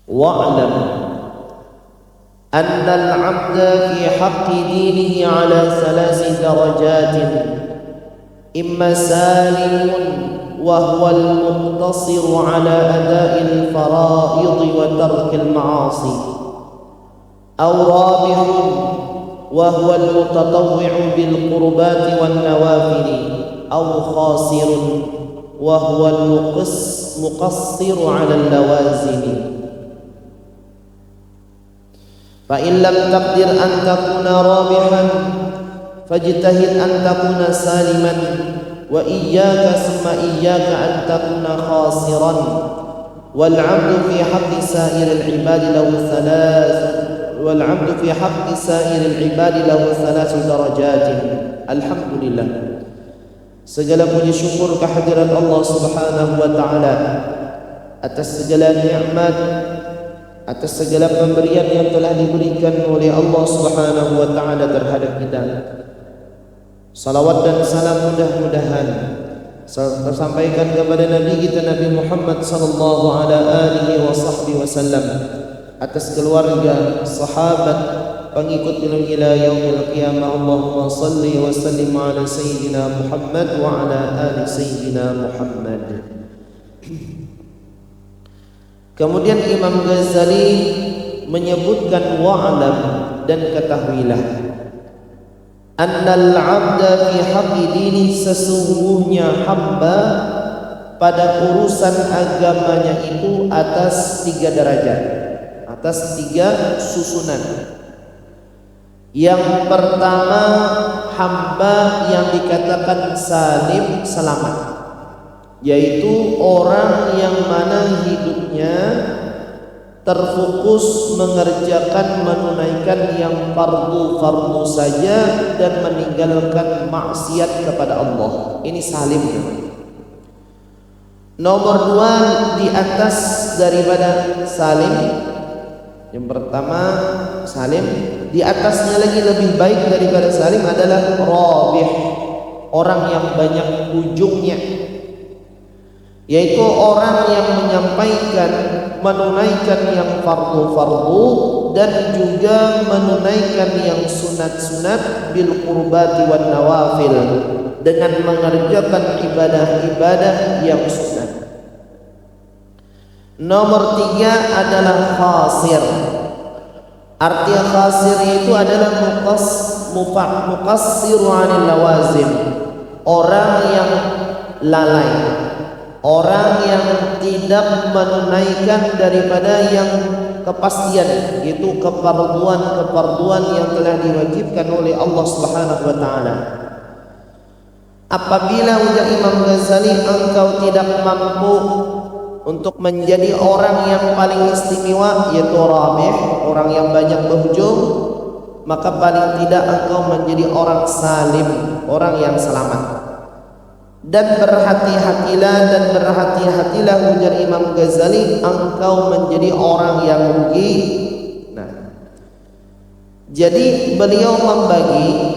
wa'lam anna al-'abda fi haqqi dinihi ala salasi darajatin imma salimun wa huwa al-muqtasir ala ada'i al-fara'id wa tarki al-ma'asi aw rabihun wa huwa al-mutatawwi'u bil qurbati wan nawafil aw khasirun wa huwa al-muqassir ala al-lawazim. فإن لم تقدر أن تكون رابحا فاجتهد أن تكون سالما وإياك ثم إياك أن تكون خاسرا والعبد في حق سائر العباد له ثلاث درجات. Alhamdulillah, segala puji syukur kehadirat Allah Subhanahu wa taala atas segala nikmat, atas segala pemberian yang telah diberikan oleh Allah Subhanahu wa taala terhadap kita. Salawat dan salam mudah-mudahan tersampaikan kepada Nabi kita Nabi Muhammad sallallahu alaihi wasallam, atas keluarga, sahabat, pengikut beliau ila yaumil qiyamah. Allahumma salli wa sallim ala sayyidina Muhammad wa ala ali sayyidina Muhammad. Kemudian Imam Ghazali menyebutkan wa'lam, dan ketahuilah annal 'abda fi haqqi dini, sesungguhnya hamba pada urusan agamanya itu atas 3 derajat, atas 3 susunan. Yang pertama, hamba yang dikatakan salim, selamat, yaitu orang yang mana hidupnya terfokus mengerjakan, menunaikan yang fardu-fardu saja dan meninggalkan maksiat kepada Allah. Ini salim. Nomor 2 di atas daripada salim, yang pertama salim, di atasnya lagi lebih baik daripada salim adalah rabih, orang yang banyak ujungnya, yaitu orang yang menyampaikan, menunaikan yang fardu-fardu dan juga menunaikan yang sunat-sunat bil qurbati wan nawafil, dengan mengerjakan ibadah-ibadah yang sunat. Nomor 3 adalah khasir. Arti khasir itu adalah muqassiru 'anil lawazim, orang yang lalai, orang yang tidak menunaikan daripada yang kepastian, yaitu kefarduan yang telah diwajibkan oleh Allah Subhanahu wa taala. Apabila ujar Imam Ghazali engkau tidak mampu untuk menjadi orang yang paling istimewa, yaitu rabih, orang yang banyak berhujung, maka paling tidak engkau menjadi orang salim, orang yang selamat. Dan berhati-hatilah ujar Imam Ghazali, engkau menjadi orang yang rugi. Nah, jadi beliau membagi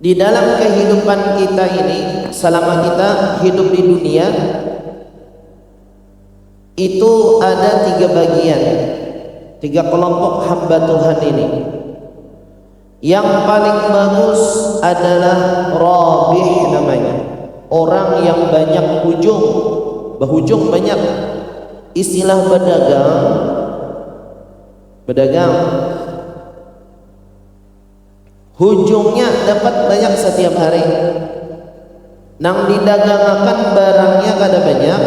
di dalam kehidupan kita ini, selama kita hidup di dunia, itu ada 3 bagian, 3 kelompok hamba Tuhan ini. Yang paling bagus adalah rabih namanya, orang yang banyak berhujung banyak. Istilah berdagang, hujungnya dapat banyak setiap hari. Nang didagangkan barangnya kada banyak,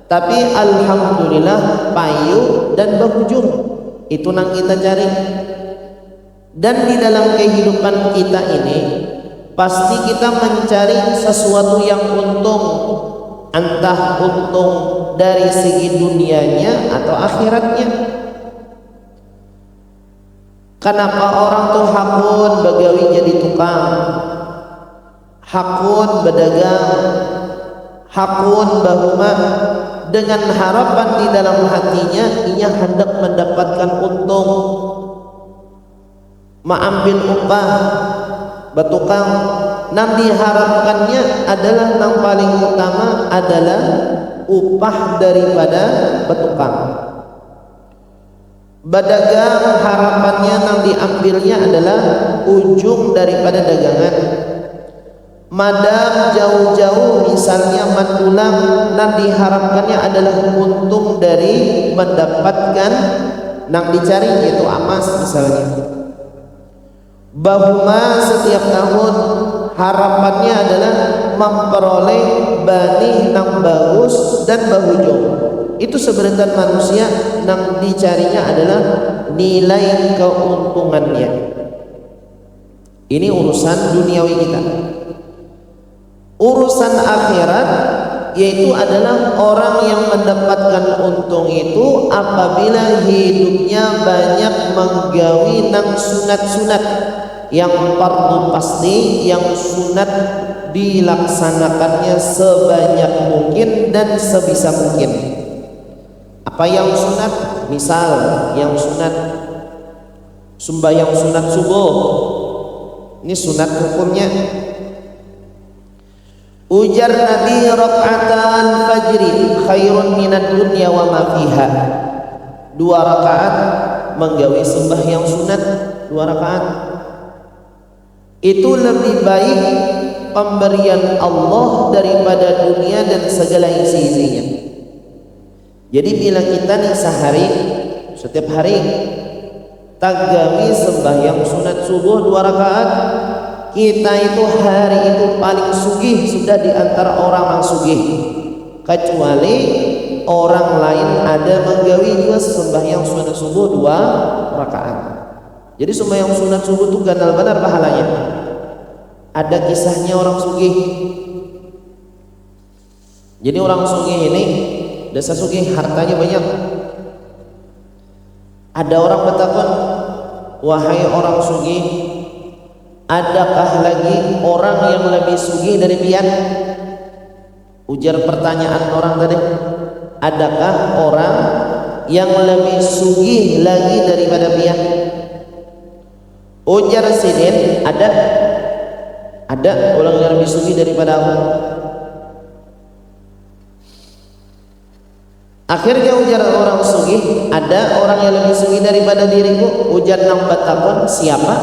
tapi alhamdulillah payu dan berhujung. Itu nang kita cari. Dan di dalam kehidupan kita ini pasti kita mencari sesuatu yang untung, entah untung dari segi dunianya atau akhiratnya. Kenapa orang tuh hakun bagawi jadi tukang, hakun berdagang, hakun bahuma, dengan harapan di dalam hatinya ia hendak mendapatkan untung, mengambil upah bertukang. Nam diharapkannya adalah yang paling utama adalah upah daripada betukang. Berdagang harapannya nang diambilnya adalah ujung daripada dagangan. Madam jauh-jauh misalnya mandulang nang diharapkannya adalah untung dari mendapatkan nang dicari, yaitu emas misalnya. Bahuma setiap tahun harapannya adalah memperoleh banih nang bagus dan bahujung. Itu sebenarnya manusia nang dicarinya adalah nilai keuntungannya. Ini urusan duniawi kita. Urusan akhirat yaitu adalah orang yang mendapatkan untung itu apabila hidupnya banyak menggawi nang sunat-sunat yang fardu pasti, yang sunat dilaksanakannya sebanyak mungkin dan sebisa mungkin. Apa yang sunat? Misal yang sunat sembahyang sunat subuh, ini sunat hukumnya. Ujar Nabi, rakaatan fajri khairun minad dunya wa ma fiha. 2 rakaat menggawi sembahyang sunat 2 rakaat itu lebih baik pemberian Allah daripada dunia dan segala isi-isinya. Jadi bila kita nih setiap hari tagami sembahyang sunat subuh 2 rakaat, kita itu hari itu paling sugih sudah di antara orang yang sugih. Kecuali orang lain ada menggawi juga sembahyang sunat subuh 2 rakaat. Jadi sembahyang sunat subuh itu gandal benar pahalanya. Ada kisahnya orang sugih. Jadi orang sugih ini desa sugih hartanya banyak. Ada orang bertakon, wahai orang sugih, adakah lagi orang yang lebih sugih dari pian? Ujar pertanyaan orang tadi, adakah orang yang lebih sugih lagi daripada pian? Ujar sidin, ada orang yang lebih sugih daripada aku. Akhirnya ujar orang sugih, ada orang yang lebih sugih daripada diriku. Ujar nang batakon, siapa?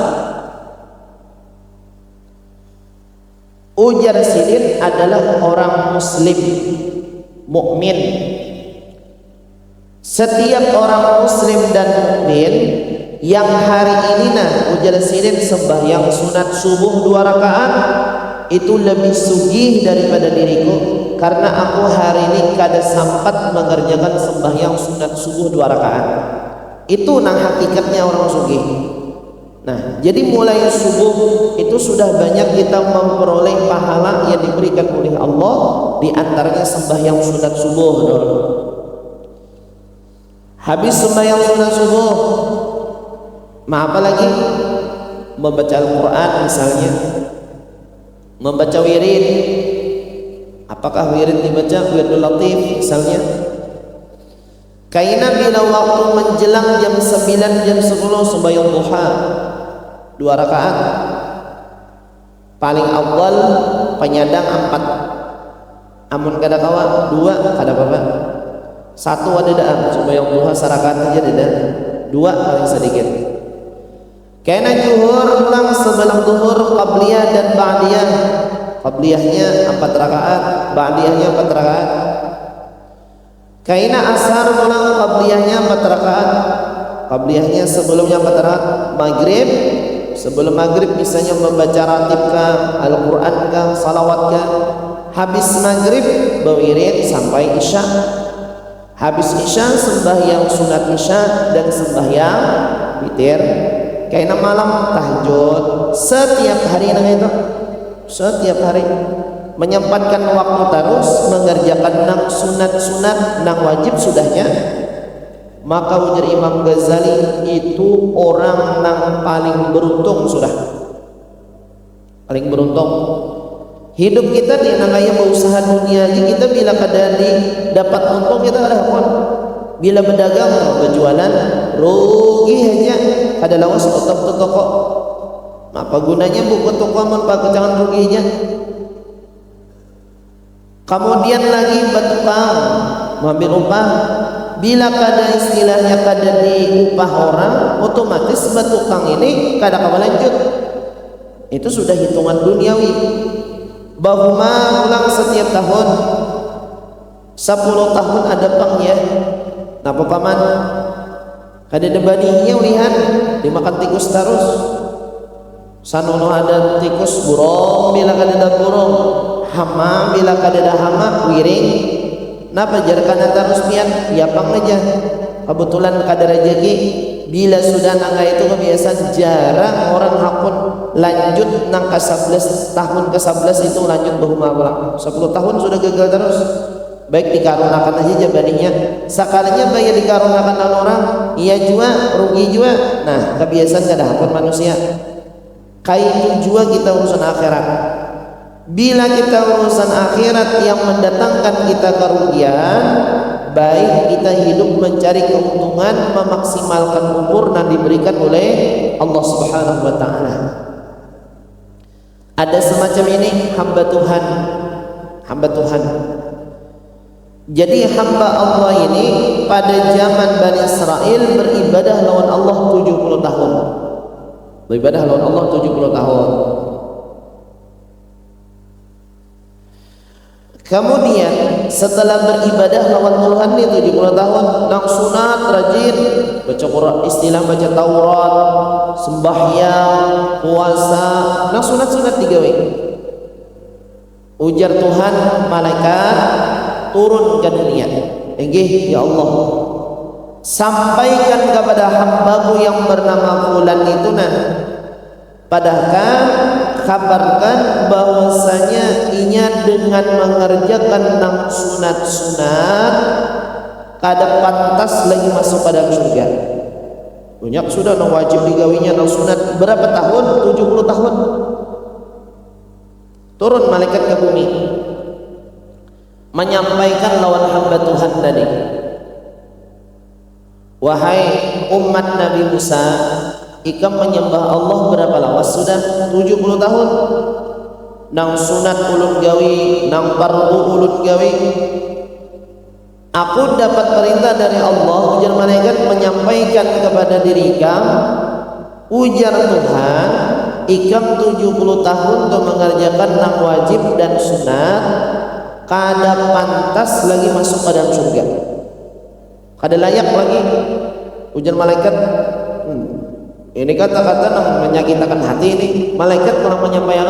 Ujar sidin, adalah orang muslim mukmin. Setiap orang muslim dan mukmin yang hari ini ujar sidin sembahyang sunat subuh 2 rakaat itu lebih sugih daripada diriku, karena aku hari ini kada sempat mengerjakan sembahyang sunat subuh 2 rakaat. Itu nang hakikatnya orang sugih. Nah, jadi mulai subuh itu sudah banyak kita memperoleh pahala yang diberikan oleh Allah, di antaranya sembahyang sunat subuh. Habis sembahyang sunat subuh, apa lagi? Membaca Al-Quran misalnya, membaca wirid. Apakah wirid dibaca? Wiridul Latif misalnya. Kaina bila waktu menjelang jam 9 jam 10 sembahyang duha 2 rakaat. Paling awal penyadang 4. Amun kada kawa 2 kada apa-apa. 1 ada dah sembahyang duha sarakaat aja ada. 2 paling sedikit. Kaina zuhur pulang sebelum zuhur qabliyah dan ba'diyah. Qabliyahnya 4 rakaat, ba'diyahnya 4 rakaat. Kaina asar pulang qabliyahnya 4 rakaat. Qabliyahnya sebelumnya 4 rakaat. Maghrib, sebelum maghrib misalnya membaca ratib kah, Al-Quran kah, salawat kah. Habis maghrib berwirid sampai isya. Habis isya sembahyang sunat isya dan sembahyang witir. Kaina malam tahajud. Setiap hari itu, setiap hari menyempatkan waktu terus mengerjakan nang sunat-sunat, nang wajib sudahnya. Maka ujar Imam Ghazali, itu orang nang paling beruntung sudah, paling beruntung. Hidup kita di namanya berusaha dunia aja, kita bila kada dapat untung kita ada apa? Bila berdagang, berjualan, rugi aja, kada lawas toko. Apa gunanya buku toko amun pakai jangan ruginya? Kemudian lagi bertukang mengambil upah. Bila kada istilahnya kada diupah orang, otomatis bertukang ini kada kawa lanjut. Itu sudah hitungan duniawi. Bahuma ulang setiap tahun 10 tahun ada pangnya. Napa paman? Kada debaninya ulihan dimakan tikus terus. Sanono ada tikus burung bila kada ada burung, hama bila kada ada hama, wiring. Napa jarkan terus pian? Ya pang aja. Kebetulan kada rezeki. Bila sudah nangga itu kebiasaan jarang orang hakun lanjut nang ke 11 tahun ke 11 itu lanjut bahuma ulang. 10 tahun sudah gagal terus. Baik dikarunakan aja jabaninya. Sekalinya bayar dikarunakan orang, iya juga rugi juga. Nah, kebiasaan kada hakun manusia. Kayak jua kita urusan akhirat. Bila kita urusan akhirat yang mendatangkan kita kerugian, baik kita hidup mencari keuntungan, memaksimalkan umur yang diberikan oleh Allah Subhanahu wa taala. Ada semacam ini hamba Tuhan. Hamba Tuhan. Jadi hamba Allah ini pada zaman Bani Israel beribadah lawan Allah 70 tahun. Beribadah lawan Allah 70 tahun. Kemudian setelah beribadah lawan Tuhan ini 70 tahun, nang sunat rajin baca Quran, istilah baca Taurat, sembahyang, puasa, nang sunat-sunat digawe. Ujar Tuhan, malaikat turun ke dunia. Enggih ya Allah, sampaikan kepada hambaku yang bernama fulan itu nah, padahal kabarkan bahwasanya inya dengan mengerjakan nang sunat-sunat kada pantas lagi masuk pada surga. Banyak sudah nang wajib digawinya nang sunat berapa tahun? 70 tahun. Turun malaikat ke bumi menyampaikan lawan hamba Tuhan tadi. Wahai umat Nabi Musa, ikam menyembah Allah berapa lama? Sudah 70 tahun. Nang sunat ulun gawi, nang fardu ulun gawi. Aku dapat perintah dari Allah, ujar malaikat menyampaikan kepada diri ikam, ujar Tuhan, ikam 70 tahun untuk mengerjakan nang wajib dan sunat, kada pantas lagi masuk ke dalam surga. Kada layak lagi, ujar malaikat. Ini kata-kata yang menyakitkan hati ini. Malaikat telah menyampaikan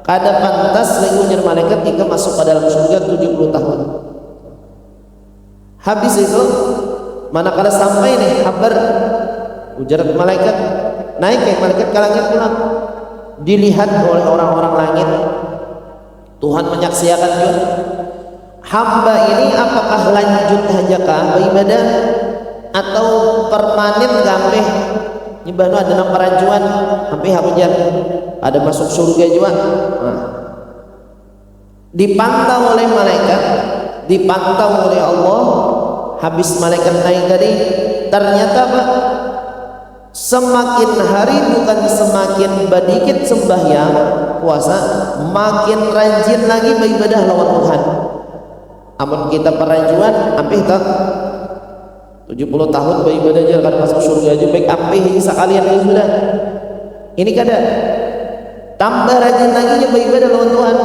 kada pantas lagi ujar malaikat jika masuk ke dalam surga 70 tahun. Habis itu manakala sampai nih kabar, ujar malaikat, naik ke malaikat ke langit pulang. Dilihat oleh orang-orang langit. Tuhan menyaksikan juga. Hamba ini apakah lanjut saja kah beribadah atau permanen gameh? Nyebanu ada nama perajuan sampai hakujan ada masuk surga juga. Nah, dipantau oleh malaikat, dipantau oleh Allah. Habis malaikat naik tadi, ternyata Pak, semakin hari bukan semakin badikit sembahyang puasa, makin rajin lagi beribadah lawan Tuhan. Amun kita perajuan sampai tak 70 tahun beribadah aja kan masuk surga aja baik ampih sekalian ini sudah. Ini kada tambah rajin lagi beribadah lawan Tuhan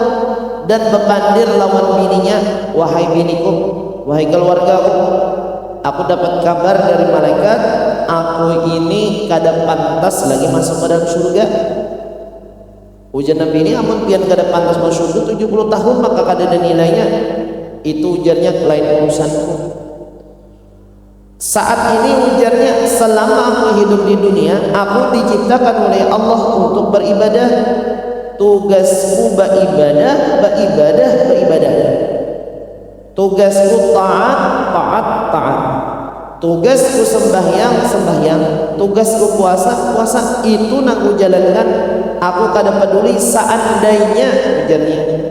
dan bepandir lawan bininya, wahai biniku, wahai keluargaku, aku dapat kabar dari malaikat, aku ini kada pantas lagi masuk ke dalam surga. Ujar Nabi ini amun pian kada pantas masuk surga 70 tahun maka kada ada nilainya. Itu ujarnya lain urusanku. Saat ini ujarnya, selama aku hidup di dunia, aku diciptakan oleh Allah untuk beribadah. Tugasku beribadah, beribadah, beribadah. Tugasku taat, taat, taat. Tugasku sembahyang, sembahyang. Tugasku puasa, puasa. Itu nak aku jalankan. Aku kada peduli seandainya ujarnya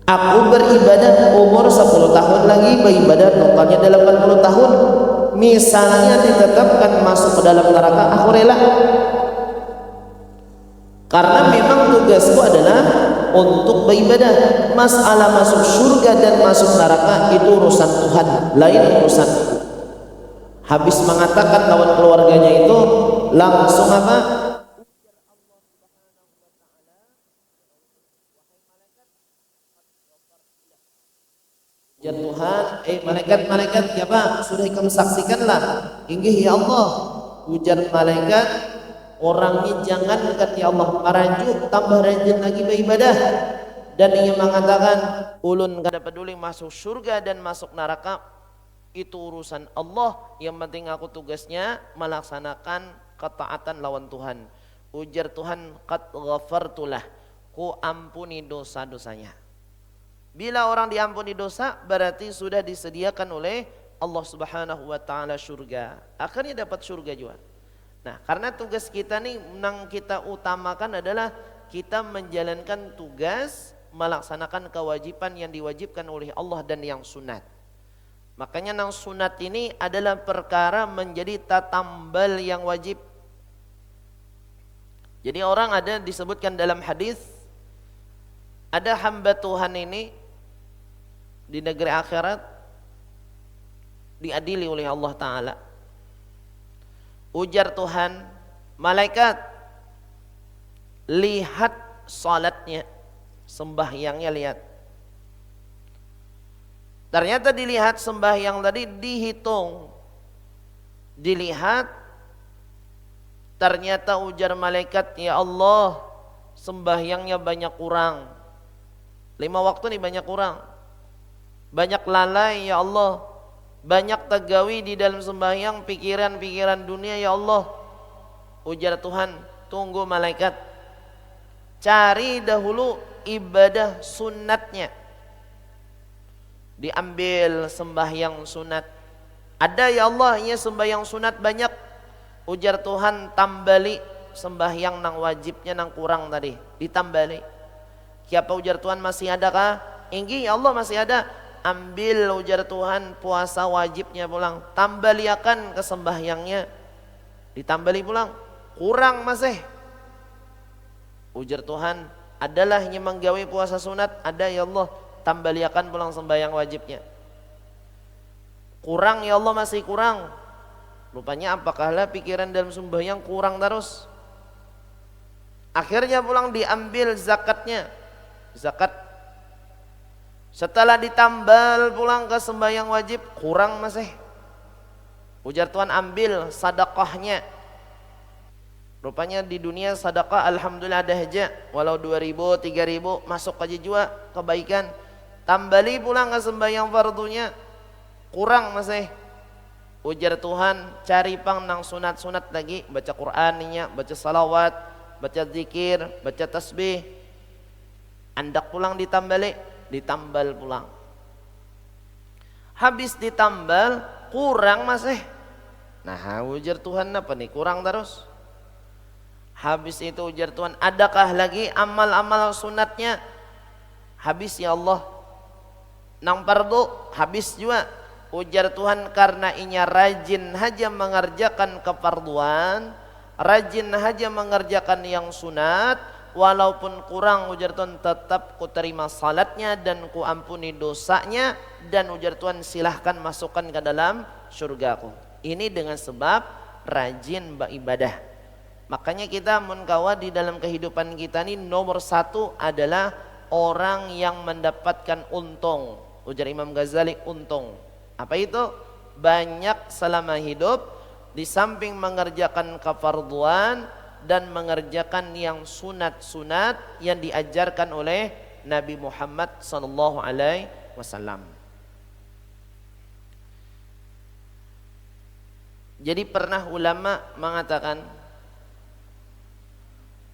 aku beribadah umur 10 tahun lagi, beribadah totalnya 80 tahun. Misalnya ditetapkan masuk ke dalam neraka, aku rela. Karena memang tugasku adalah untuk beribadah. Masalah masuk surga dan masuk neraka itu urusan Tuhan, lain urusan. Habis mengatakan lawan keluarganya itu langsung apa? Ya Tuhan, malaikat-malaikat siapa? Sudah kamu saksikanlah. Inggih ya Allah. Ujar malaikat, orangnya jangankan ya Allah maraju, tambah rajin lagi beribadah. Dan ia mengatakan, ulun kada peduli masuk surga dan masuk neraka, itu urusan Allah. Yang penting aku tugasnya melaksanakan ketaatan lawan Tuhan. Ujar Tuhan, qad ghafartulah, ku ampuni dosa-dosanya. Bila orang diampuni dosa, berarti sudah disediakan oleh Allah Subhanahu wa taala surga. Akhirnya dapat surga juga. Nah, karena tugas kita nih yang kita utamakan adalah kita menjalankan tugas, melaksanakan kewajiban yang diwajibkan oleh Allah dan yang sunat. Makanya yang sunat ini adalah perkara menjadi tatambal yang wajib. Jadi orang ada disebutkan dalam hadis, ada hamba Tuhan ini di negeri akhirat diadili oleh Allah Ta'ala. Ujar Tuhan, malaikat lihat salatnya, sembahyangnya lihat. Ternyata dilihat sembahyang tadi dihitung, dilihat, ternyata ujar malaikat, ya Allah sembahyangnya banyak kurang, 5 waktu nih banyak kurang, banyak lalai ya Allah, banyak tegawi di dalam sembahyang, pikiran-pikiran dunia ya Allah. Ujar Tuhan, tunggu malaikat, cari dahulu ibadah sunatnya. Diambil sembahyang sunat. Ada ya Allah, ya sembahyang sunat banyak. Ujar Tuhan, tambali sembahyang nang wajibnya nang kurang tadi, ditambali. Siapa ujar Tuhan, masih adakah? Inggih ya Allah masih ada. Ambil ujar Tuhan puasa wajibnya pulang, tambaliakan ke sembahyangnya, ditambali pulang, kurang masih. Ujar Tuhan, adalah yang menggawe puasa sunat, ada ya Allah, tambaliakan pulang sembahyang wajibnya. Kurang ya Allah masih kurang. Rupanya apakahlah pikiran dalam sembahyang kurang terus. Akhirnya pulang diambil zakatnya, zakat. Setelah ditambal pulang ke sembahyang wajib, kurang masih. Ujar Tuhan, ambil sedekahnya. Rupanya di dunia sedekah alhamdulillah ada aja, walau 2.000, 3.000 masuk aja juga kebaikan. Tambali pulang ke sembahyang fardunya, kurang masih. Ujar Tuhan, cari pang nang sunat-sunat lagi, baca Qur'annya, baca salawat, baca zikir, baca tasbih. Andak pulang ditambali, ditambal pulang. Habis ditambal kurang masih. Nah, ujar Tuhan apa nih? Kurang terus. Habis itu ujar Tuhan, adakah lagi amal-amal sunatnya? Habis ya Allah. Nang fardu habis juga. Ujar Tuhan, karena inya rajin haja mengerjakan kefarduan, rajin haja mengerjakan yang sunat, walaupun kurang ujar Tuhan tetap ku terima salatnya dan ku ampuni dosanya, dan ujar Tuhan silahkan masukkan ke dalam surgaku. Ini dengan sebab rajin beribadah. Makanya kita munkawa di dalam kehidupan kita ini nomor 1 adalah orang yang mendapatkan untung. Ujar Imam Ghazali, untung. Apa itu? Banyak selama hidup di samping mengerjakan kefarduan dan mengerjakan yang sunat-sunat yang diajarkan oleh Nabi Muhammad sallallahu alaihi wasallam. Jadi pernah ulama mengatakan,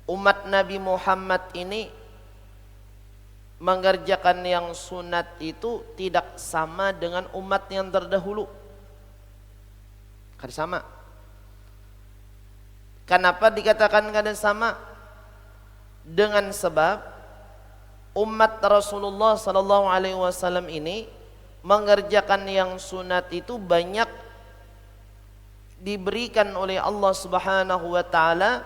umat Nabi Muhammad ini mengerjakan yang sunat itu tidak sama dengan umat yang terdahulu. Kada sama. Kenapa dikatakan kada sama? Dengan sebab umat Rasulullah sallallahu alaihi wasallam ini mengerjakan yang sunat itu banyak diberikan oleh Allah Subhanahu wa taala.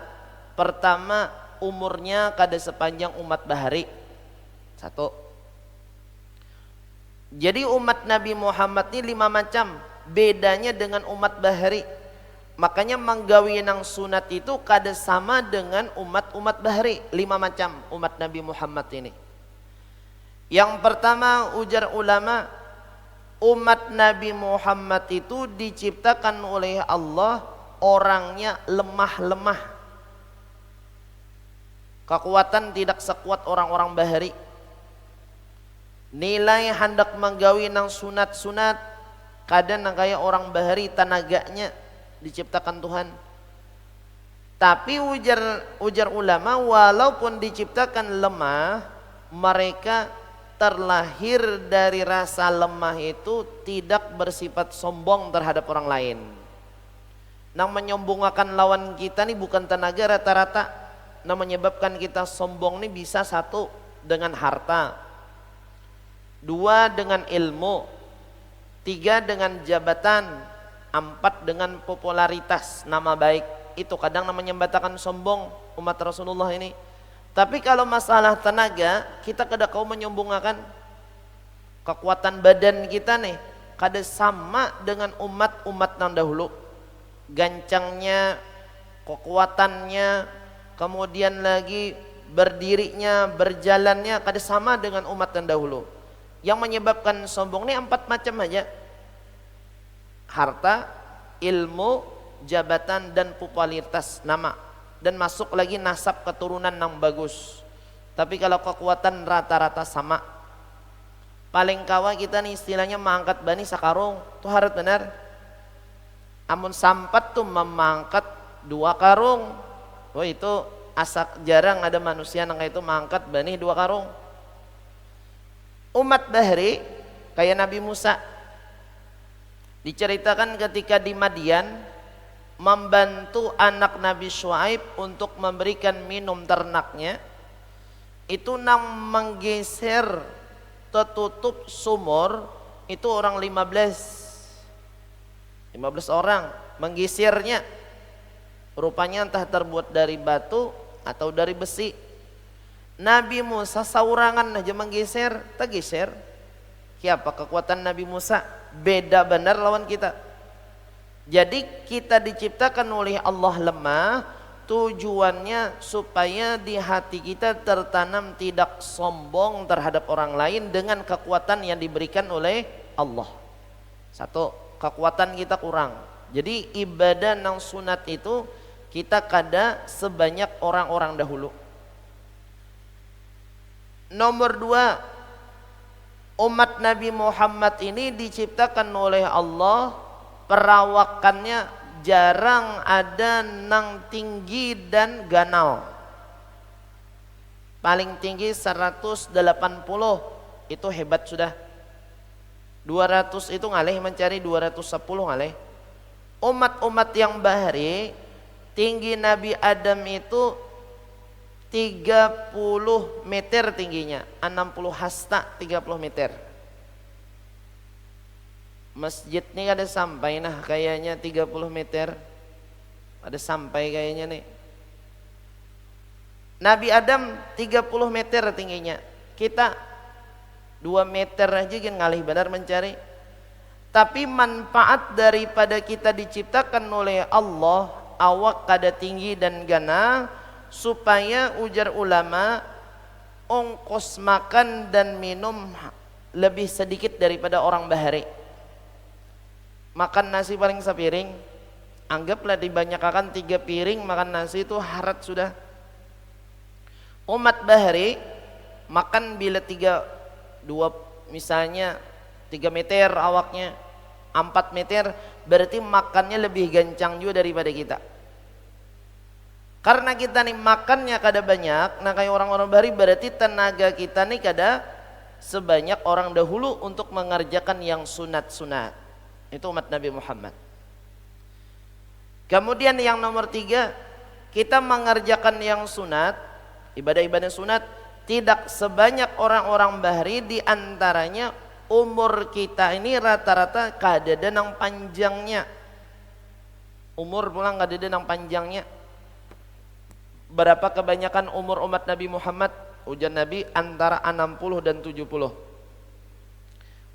Pertama, umurnya kada sepanjang umat bahari. Satu. Jadi umat Nabi Muhammad ini 5 macam, bedanya dengan umat bahari. Makanya menggawi nang sunat itu kada sama dengan umat bahari. 5 macam umat Nabi Muhammad ini. Yang pertama, ujar ulama, umat Nabi Muhammad itu diciptakan oleh Allah orangnya lemah-lemah. Kekuatan tidak sekuat orang-orang bahari. Nilai hendak menggawi nang sunat-sunat kadang nang kaya orang bahari tenaganya diciptakan Tuhan. Tapi ujar ulama, walaupun diciptakan lemah, mereka terlahir dari rasa lemah itu tidak bersifat sombong terhadap orang lain. Nang menyombongkan lawan kita nih bukan tenaga rata-rata. Nang menyebabkan kita sombong nih bisa 1 dengan harta, 2 dengan ilmu, 3 dengan jabatan, 4 dengan popularitas, nama baik. Itu kadang namanya membatakan sombong umat Rasulullah ini. Tapi kalau masalah tenaga, kita kada kau menyombongkan. Kekuatan badan kita nih kada sama dengan umat nang dahulu. Gancangnya, kekuatannya, kemudian lagi berdirinya, berjalannya kada sama dengan umat yang dahulu. Yang menyebabkan sombong ini 4 macam aja. Harta, ilmu, jabatan, dan popularitas, nama. Dan masuk lagi nasab keturunan yang bagus. Tapi kalau kekuatan rata-rata sama. Paling kawa kita nih istilahnya mengangkat bani sakarung. Itu harus benar. Amun sampat tuh memangkat 2 karung. Oh itu asak jarang ada manusia yang kayak itu mengangkat bani 2 karung. Umat bahri kayak Nabi Musa diceritakan ketika di Madian membantu anak Nabi Syuaib untuk memberikan minum ternaknya, itu nang menggeser tertutup sumur itu orang 15 orang menggesernya, rupanya entah terbuat dari batu atau dari besi. Nabi Musa saurangan aja menggeser, tergeser. Siapa kekuatan Nabi Musa? Beda benar lawan kita. Jadi kita diciptakan oleh Allah lemah, tujuannya supaya di hati kita tertanam tidak sombong terhadap orang lain dengan kekuatan yang diberikan oleh Allah. 1, kekuatan kita kurang. Jadi ibadah nang sunat itu kita kada sebanyak orang-orang dahulu. Nomor 2, umat Nabi Muhammad ini diciptakan oleh Allah, perawakannya jarang ada nang tinggi dan ganal. Paling tinggi 180, itu hebat sudah. 200 itu ngalih mencari 210 ngalih. Umat-umat yang bahari tinggi Nabi Adam itu 30 meter tingginya, 60 hasta 30 meter. Masjid ini ada sampai nah kayaknya 30 meter. Ada sampai kayaknya nih. Nabi Adam 30 meter tingginya. Kita 2 meter aja kan ngalih benar mencari. Tapi manfaat daripada kita diciptakan oleh Allah awak kada tinggi dan gana, supaya ujar ulama ongkos makan dan minum lebih sedikit daripada orang bahari. Makan nasi paling sepiring, anggaplah dibanyakan 3 piring makan nasi itu harat sudah. Umat bahari makan bila 2 misalnya 3 meter awaknya, 4 meter, berarti makannya lebih gancang juga daripada kita. Karena kita nih makannya kada banyak, nah kayak orang-orang bahari, berarti tenaga kita nih kada sebanyak orang dahulu untuk mengerjakan yang sunat-sunat. Itu umat Nabi Muhammad. Kemudian yang nomor 3, kita mengerjakan yang sunat, ibadah-ibadah sunat tidak sebanyak orang-orang bahari. Di antaranya umur kita ini rata-rata kada ada nang panjangnya. Umur pulang kada ada nang panjangnya. Berapa kebanyakan umur umat Nabi Muhammad? ujar Nabi antara 60 dan 70.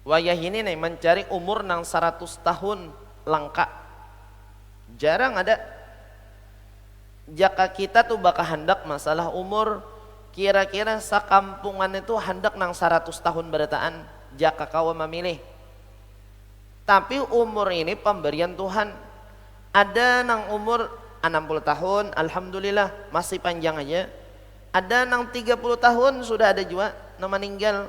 Wayah ini nih mencari umur nang 100 tahun langka. Jarang ada. Jika kita tuh bakal hendak masalah umur, kira-kira sakampungan itu hendak nang 100 tahun berataan jika kau memilih. Tapi umur ini pemberian Tuhan. Ada nang umur 60 tahun, alhamdulillah masih panjang aja. Ada nang 30 tahun sudah ada juga nang meninggal.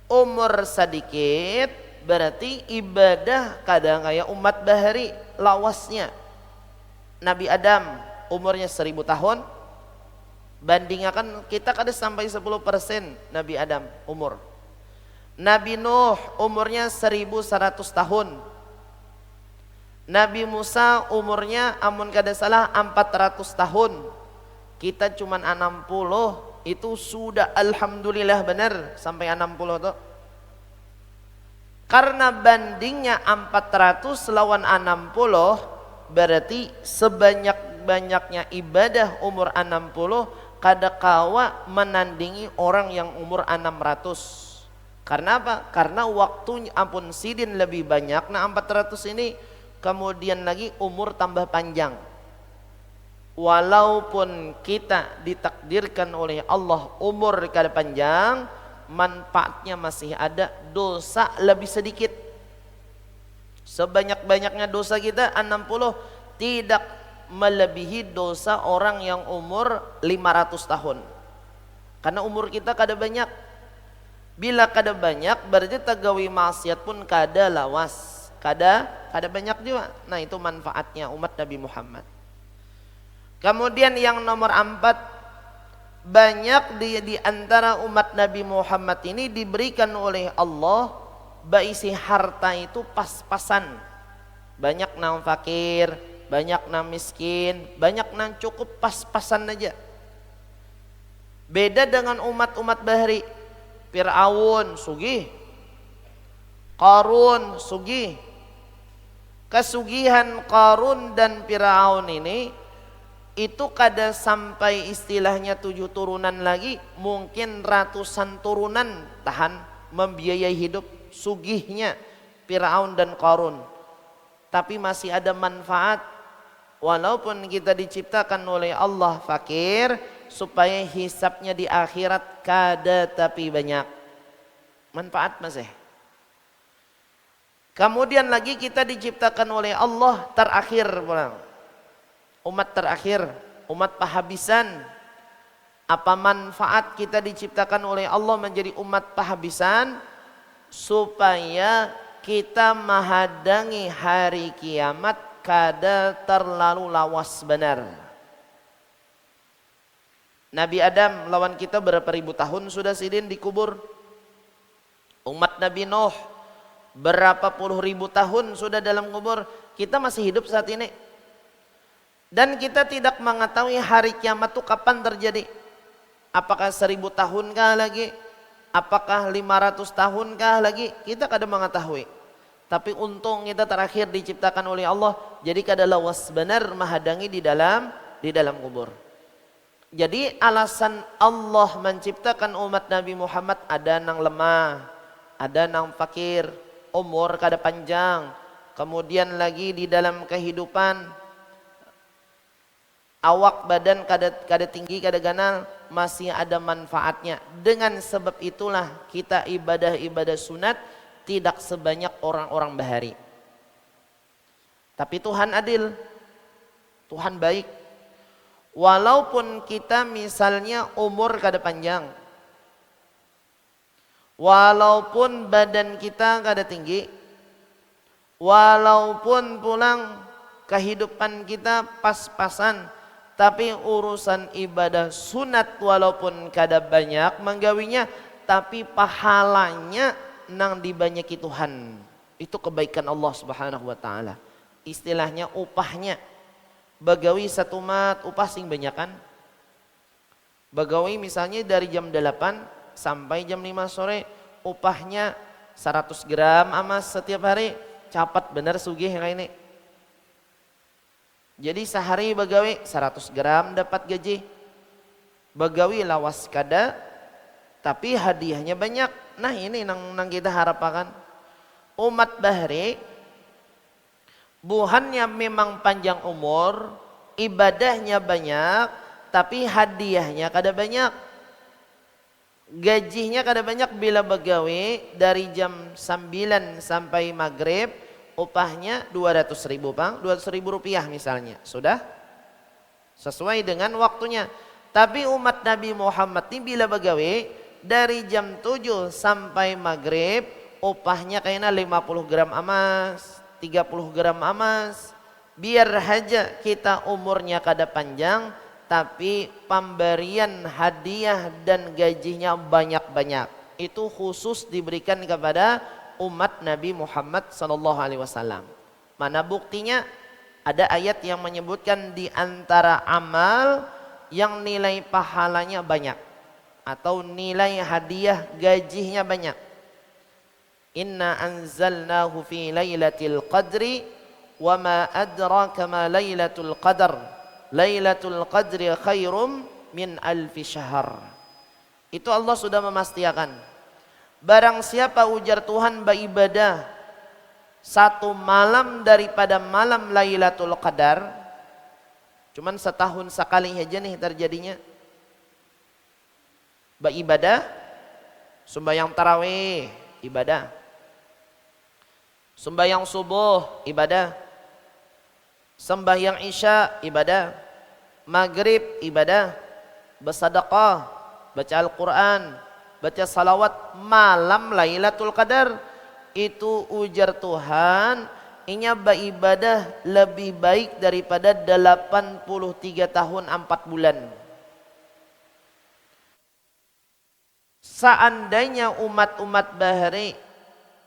Umur sedikit berarti ibadah kadang kayak umat bahari lawasnya. Nabi Adam umurnya 1000 tahun, bandingkan kita kada sampai 10% Nabi Adam umur. Nabi Nuh umurnya 1100 tahun. Nabi Musa umurnya amun kada salah 400 tahun. Kita cuman 60, itu sudah alhamdulillah benar sampai 60 tuh. Karena bandingnya 400 lawan 60 berarti sebanyak-banyaknya ibadah umur 60 kada kawa menandingi orang yang umur 600. Karena apa? Karena waktunya ampun sidin lebih banyak. Nah 400 ini kemudian lagi umur tambah panjang. Walaupun kita ditakdirkan oleh Allah umur kada panjang, manfaatnya masih ada, dosa lebih sedikit. Sebanyak-banyaknya dosa kita 60 tidak melebihi dosa orang yang umur 500 tahun. Karena umur kita kada banyak. Bila kada banyak berarti tagawi maksiat pun kada lawas, kada banyak juga. Nah itu manfaatnya umat Nabi Muhammad. Kemudian yang nomor 4, banyak di antara umat Nabi Muhammad ini diberikan oleh Allah baisi harta itu pas-pasan. Banyak nang fakir, banyak nang miskin, banyak nang cukup pas-pasan aja. Beda dengan umat-umat bahari. Fir'aun sugih, Qarun sugih. Kesugihan Qarun dan Fir'aun ini itu kada sampai istilahnya 7 turunan lagi, mungkin ratusan turunan tahan membiayai hidup sugihnya Fir'aun dan Qarun. Tapi masih ada manfaat, walaupun kita diciptakan oleh Allah fakir, supaya hisapnya di akhirat kada tapi banyak manfaat masih. Kemudian lagi kita diciptakan oleh Allah terakhir pulang. Umat terakhir, umat pahabisan. Apa manfaat kita diciptakan oleh Allah menjadi umat pahabisan? Supaya kita menghadangi hari kiamat kada terlalu lawas benar. Nabi Adam lawan kita berapa ribu tahun sudah sidin dikubur. Umat Nabi Nuh berapa puluh ribu tahun sudah dalam kubur. Kita masih hidup saat ini. Dan kita tidak mengetahui hari kiamat itu kapan terjadi. Apakah 1000 tahunkah lagi? Apakah 500 tahunkah lagi? Kita kada mengetahui. Tapi untung kita terakhir diciptakan oleh Allah, jadi kada lawas benar menghadangi di dalam kubur. Jadi alasan Allah menciptakan umat Nabi Muhammad, ada nang lemah, ada nang fakir, umur kada panjang, kemudian lagi di dalam kehidupan awak badan kada tinggi kada ganal, masih ada manfaatnya. Dengan sebab itulah kita ibadah-ibadah sunat tidak sebanyak orang-orang bahari. Tapi Tuhan adil, Tuhan baik. Walaupun kita misalnya umur kada panjang, walaupun badan kita kada tinggi, walaupun pulang kehidupan kita pas-pasan, tapi urusan ibadah sunat walaupun kada banyak menggawinya, tapi pahalanya nang dibanyaki Tuhan. Itu kebaikan Allah Subhanahu wa taala. Istilahnya upahnya. Bagawi satu mat upah sing banyakan. Bagawi misalnya dari jam 8 sampai jam 5 sore upahnya 100 gram emas setiap hari, capat benar sugih kayak ini. Jadi sehari bagawi 100 gram dapat gaji. Bagawi lawas kada tapi hadiahnya banyak. Nah ini nang kita harapkan umat Bahri buhannya memang panjang umur, ibadahnya banyak, tapi hadiahnya kada banyak. Gajinya kada banyak bila begawe dari jam 9 sampai maghrib, upahnya 200.000 Bang, 200.000 rupiah misalnya. Sudah sesuai dengan waktunya. Tapi umat Nabi Muhammad ini bila begawe dari jam 7 sampai maghrib, upahnya kayaknya 50 gram emas, 30 gram emas. Biar saja kita umurnya kada panjang, tapi pemberian hadiah dan gajinya banyak-banyak. Itu khusus diberikan kepada umat Nabi Muhammad SAW. Mana buktinya? Ada ayat yang menyebutkan di antara amal yang nilai pahalanya banyak atau nilai hadiah gajinya banyak. Inna anzalnahu fi lailatul qadri wa ma adraka ma lailatul qadar. Lailatul qadri khairum min alfi syahr. Itu Allah sudah memastikan. Barang siapa ujar Tuhan beribadah satu malam daripada malam Lailatul Qadar, cuman setahun sekali aja nih terjadinya. Beribadah, sembahyang tarawih, ibadah. Sembahyang subuh, ibadah. Sembahyang isya, ibadah. Maghrib, ibadah. Bersedekah, baca Al-Quran, baca salawat malam Lailatul Qadar. Itu ujar Tuhan, inya beribadah lebih baik daripada 83 tahun 4 bulan. Seandainya umat-umat Bahri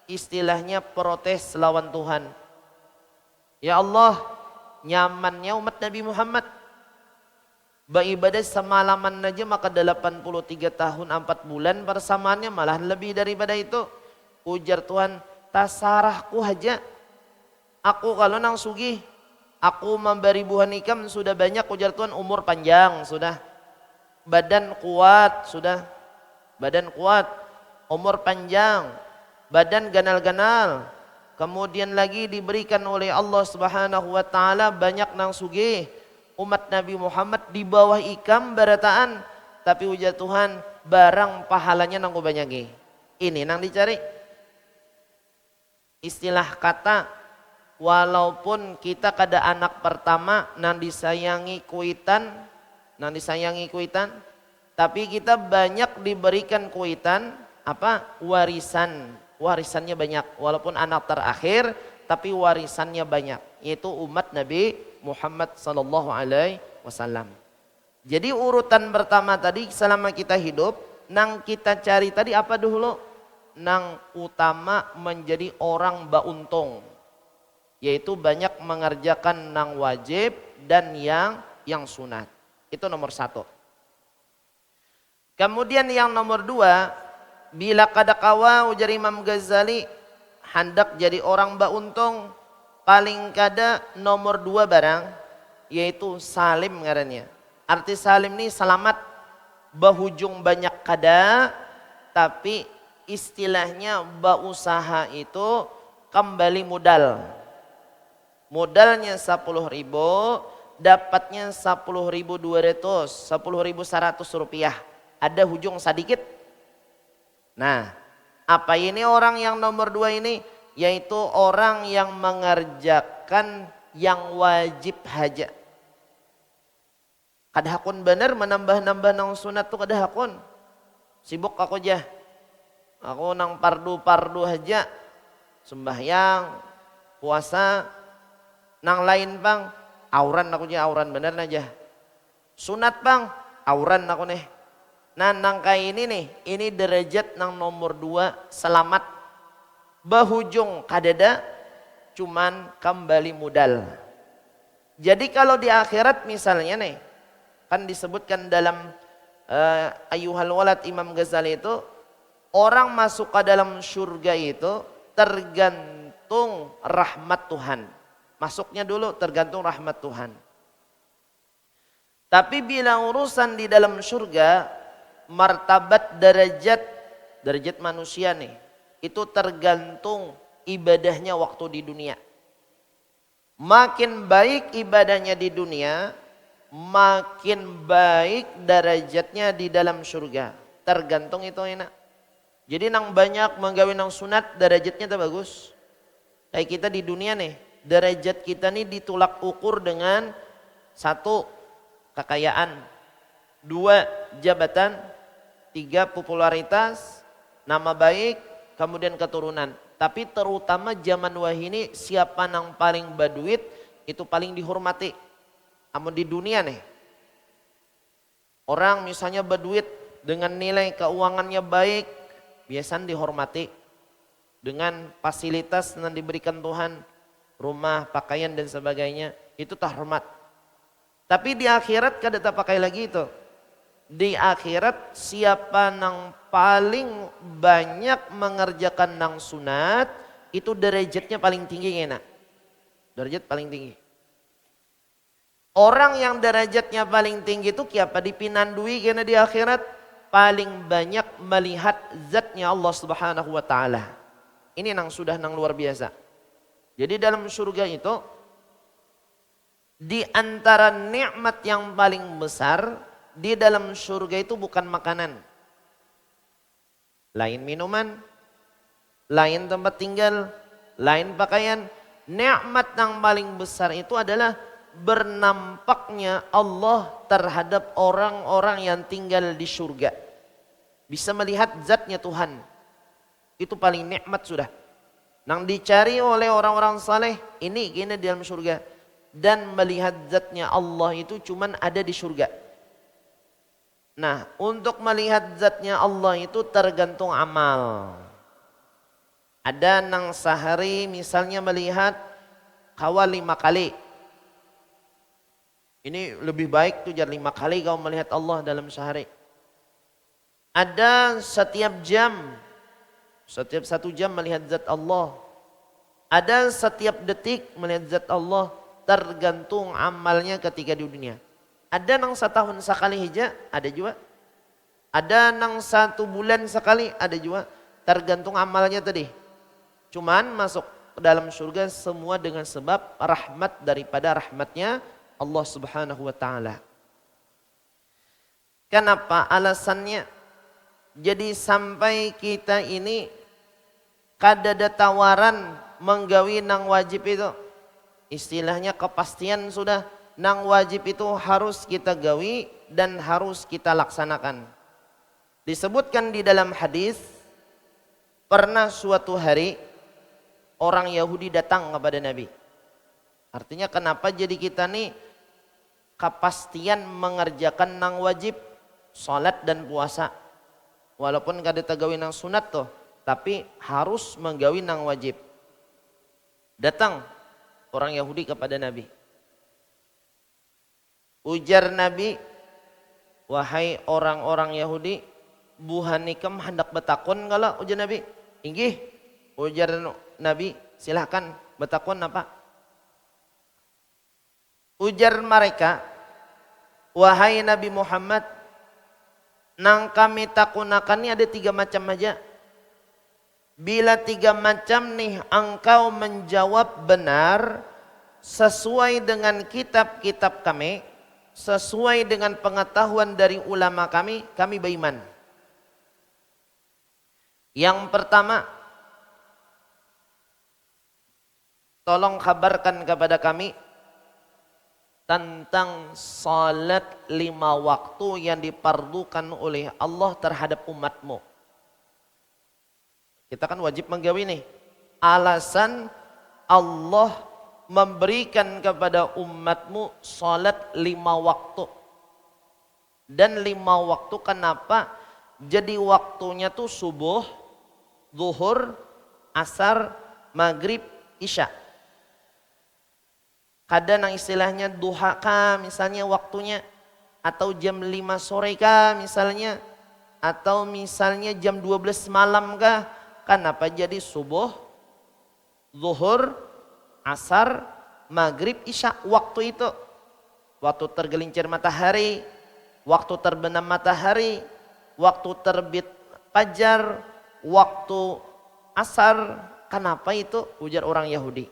istilahnya protes lawan Tuhan, ya Allah, nyamannya umat Nabi Muhammad beribadah semalaman aja maka 83 tahun 4 bulan, persamaannya malah lebih daripada itu. Ujar Tuhan, tasarahku aja, aku kalau nang sugih, aku memberi buah nikam sudah banyak. Ujar Tuhan, umur panjang sudah, badan kuat sudah, badan kuat, umur panjang, badan ganal-ganal. Kemudian lagi diberikan oleh Allah Subhanahu wa taala banyak nang sugih. Umat Nabi Muhammad di bawah ikam barataan, tapi ujar Tuhan, barang pahalanya nang banyak. Ini nang dicari. Istilah kata, walaupun kita kada anak pertama nang disayangi kuitan, tapi kita banyak diberikan kuitan apa? Warisan. Warisannya banyak, walaupun anak terakhir tapi warisannya banyak, yaitu umat Nabi Muhammad SAW. Jadi urutan pertama tadi selama kita hidup, nang kita cari tadi apa dulu? Nang utama menjadi orang bauntung, yaitu banyak mengerjakan nang wajib dan yang sunat. Itu nomor 1. Kemudian yang nomor 2, bila kada kawa ujar Imam Ghazali hendak jadi orang bauntung, paling kada nomor 2 barang, yaitu salim ngarannya. Arti salim ini selamat, bahujung banyak kada, tapi istilahnya bausaha itu kembali modal. Modalnya 10.000, dapatnya 10.200, 10.100 rupiah. Ada hujung sedikit. Nah, apa ini orang yang nomor 2 ini? Yaitu orang yang mengerjakan yang wajib haja. Kada hakun benar menambah-nambah nang sunat tuh kada hakun. Sibuk aku aja. Aku nang pardu-pardu haja. Sembahyang, puasa, nang lain bang, auran aku aja, auran benar aja. Sunat bang, auran aku nih. Nah nang kayak ini nih, ini derajat nang nomor 2 selamat. Bahujung kadada, cuman kembali modal. Jadi kalau di akhirat misalnya nih, kan disebutkan dalam Ayyuhal Walad Imam Ghazali itu, orang masuk ke dalam surga itu tergantung rahmat Tuhan. Masuknya dulu tergantung rahmat Tuhan. Tapi bila urusan di dalam surga, martabat derajat manusia nih, itu tergantung ibadahnya waktu di dunia. Makin baik ibadahnya di dunia, makin baik derajatnya di dalam surga. Tergantung itu enak. Jadi nang banyak menggawe nang sunat, derajatnya tak bagus. Kayak kita di dunia nih, derajat kita nih ditolak ukur dengan satu, kekayaan, dua, jabatan, tiga, popularitas, nama baik, kemudian keturunan. Tapi terutama zaman wahini, siapa nang paling berduit itu paling dihormati. Namun di dunia nih, orang misalnya berduit dengan nilai keuangannya baik, biasanya dihormati dengan fasilitas yang diberikan Tuhan, rumah, pakaian dan sebagainya, itu terhormat. Tapi di akhirat kada tak pakai lagi itu. Di akhirat siapa nang paling banyak mengerjakan nang sunat, itu derajatnya paling tinggi enak. Derajat paling tinggi. Orang yang derajatnya paling tinggi itu siapa? Dipinandui karena di akhirat paling banyak melihat zatnya Allah Subhanahu wa taala. Ini nang sudah nang luar biasa. Jadi dalam surga itu di antara nikmat yang paling besar di dalam surga itu bukan makanan. Lain minuman, lain tempat tinggal, lain pakaian. Nikmat yang paling besar itu adalah bernampaknya Allah terhadap orang-orang yang tinggal di surga. Bisa melihat zatnya Tuhan. Itu paling nikmat sudah. Nang dicari oleh orang-orang saleh, ini gini di dalam surga. Dan melihat zatnya Allah itu cuman ada di surga. Nah, untuk melihat zatnya Allah itu tergantung amal. Ada nang sehari misalnya melihat kawal 5 kali. Ini lebih baik tuh jar 5 kali kau melihat Allah dalam sehari. Ada setiap 1 jam melihat zat Allah. Ada setiap detik melihat zat Allah, tergantung amalnya ketika di dunia. Ada nang setahun sekali hija, ada juga. Ada nang 1 bulan sekali, ada juga. Tergantung amalnya tadi. Cuman masuk ke dalam surga semua dengan sebab rahmat daripada rahmatnya Allah Subhanahu wa taala. Kenapa? Alasannya, jadi sampai kita ini kada ada tawaran menggawi nang wajib itu. Istilahnya kepastian sudah. Nang wajib itu harus kita gawi dan harus kita laksanakan. Disebutkan di dalam hadis, pernah suatu hari orang Yahudi datang kepada Nabi. Artinya kenapa jadi kita nih kepastian mengerjakan nang wajib, salat dan puasa. Walaupun kada tagawi nang sunat tuh, tapi harus menggawi nang wajib. Datang orang Yahudi kepada Nabi. Ujar Nabi, wahai orang-orang Yahudi, buhanikam hendak betakun kalau ujar Nabi. Inggih, ujar Nabi, silahkan betakun apa? Ujar mereka, wahai Nabi Muhammad, nang kami takunakan ini ada 3 macam aja. Bila 3 macam nih engkau menjawab benar sesuai dengan kitab-kitab kami, sesuai dengan pengetahuan dari ulama kami beriman. Yang pertama, tolong kabarkan kepada kami tentang salat 5 waktu yang dipardukan oleh Allah terhadap umatmu. Kita kan wajib menggawi nih. Alasan Allah memberikan kepada umatmu salat 5 waktu. Dan 5 waktu kenapa? Jadi waktunya tuh subuh, zuhur, asar, maghrib, isya. Kadang istilahnya duha kah misalnya waktunya, atau jam 5 sore kah misalnya, atau misalnya jam 12 malam kah. Kenapa jadi subuh, zuhur, asar, maghrib, isya, waktu itu. Waktu tergelincir matahari, waktu terbenam matahari, waktu terbit fajar, waktu asar. Kenapa itu? Ujar orang Yahudi.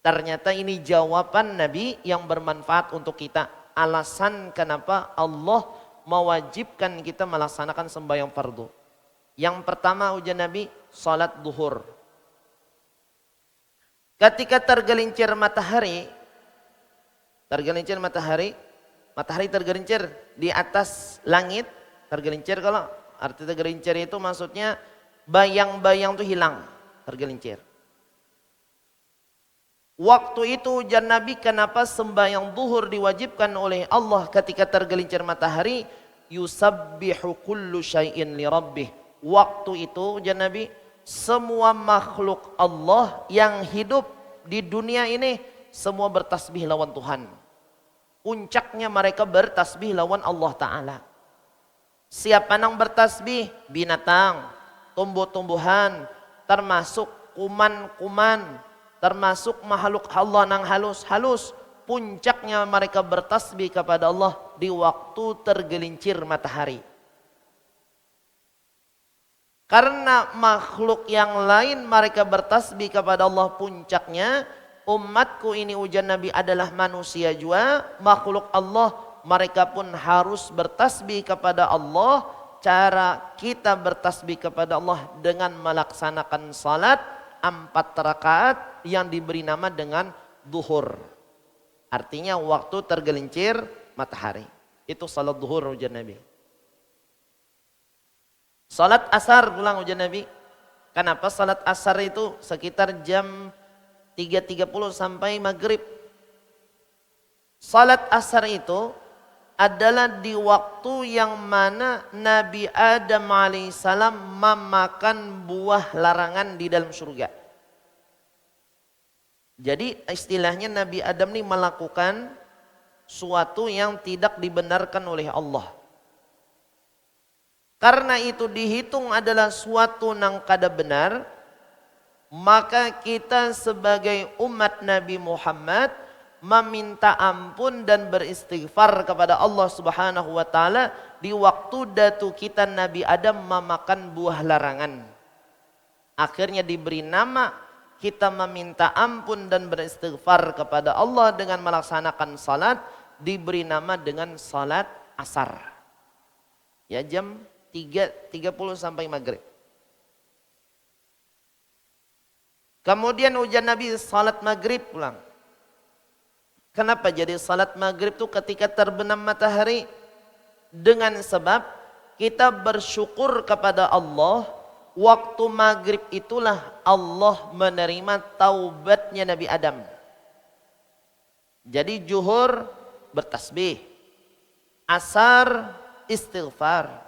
Ternyata ini jawaban Nabi yang bermanfaat untuk kita. Alasan kenapa Allah mewajibkan kita melaksanakan sembahyang fardu. Yang pertama ujar Nabi, salat duhur. Ketika tergelincir matahari, matahari tergelincir di atas langit, tergelincir, kalau arti tergelincir itu maksudnya bayang-bayang itu hilang, tergelincir. Waktu itu ujar Nabi, kenapa sembahyang duhur diwajibkan oleh Allah ketika tergelincir matahari? Yusabbihu kullu syai'in li rabbih. Waktu itu ujar Nabi, semua makhluk Allah yang hidup di dunia ini semua bertasbih lawan Tuhan. Puncaknya mereka bertasbih lawan Allah Ta'ala. Siapa yang bertasbih? Binatang, tumbuh-tumbuhan, termasuk kuman-kuman, termasuk makhluk Allah yang halus-halus. Puncaknya mereka bertasbih kepada Allah di waktu tergelincir matahari. Karena makhluk yang lain mereka bertasbih kepada Allah puncaknya, umatku ini ujar Nabi adalah manusia juga, makhluk Allah, mereka pun harus bertasbih kepada Allah. Cara kita bertasbih kepada Allah dengan melaksanakan salat 4 rakaat yang diberi nama dengan duhur. Artinya waktu tergelincir matahari. Itu salat duhur ujar Nabi. Salat asar pulang ujar Nabi. Kenapa salat asar itu sekitar jam 3.30 sampai maghrib. Salat asar itu adalah di waktu yang mana Nabi Adam alaihissalam memakan buah larangan di dalam surga. Jadi istilahnya Nabi Adam ini melakukan suatu yang tidak dibenarkan oleh Allah. Karena itu dihitung adalah suatu yang kada benar, maka kita sebagai umat Nabi Muhammad meminta ampun dan beristighfar kepada Allah Subhanahu wa taala di waktu datu kita Nabi Adam memakan buah larangan. Akhirnya diberi nama kita meminta ampun dan beristighfar kepada Allah dengan melaksanakan salat, diberi nama dengan salat asar. Ya, jam 3.30 sampai maghrib. Kemudian ujar Nabi salat maghrib pulang. Kenapa jadi salat maghrib itu ketika terbenam matahari? Dengan sebab kita bersyukur kepada Allah, waktu maghrib itulah Allah menerima taubatnya Nabi Adam. Jadi zuhur bertasbih, asar istighfar.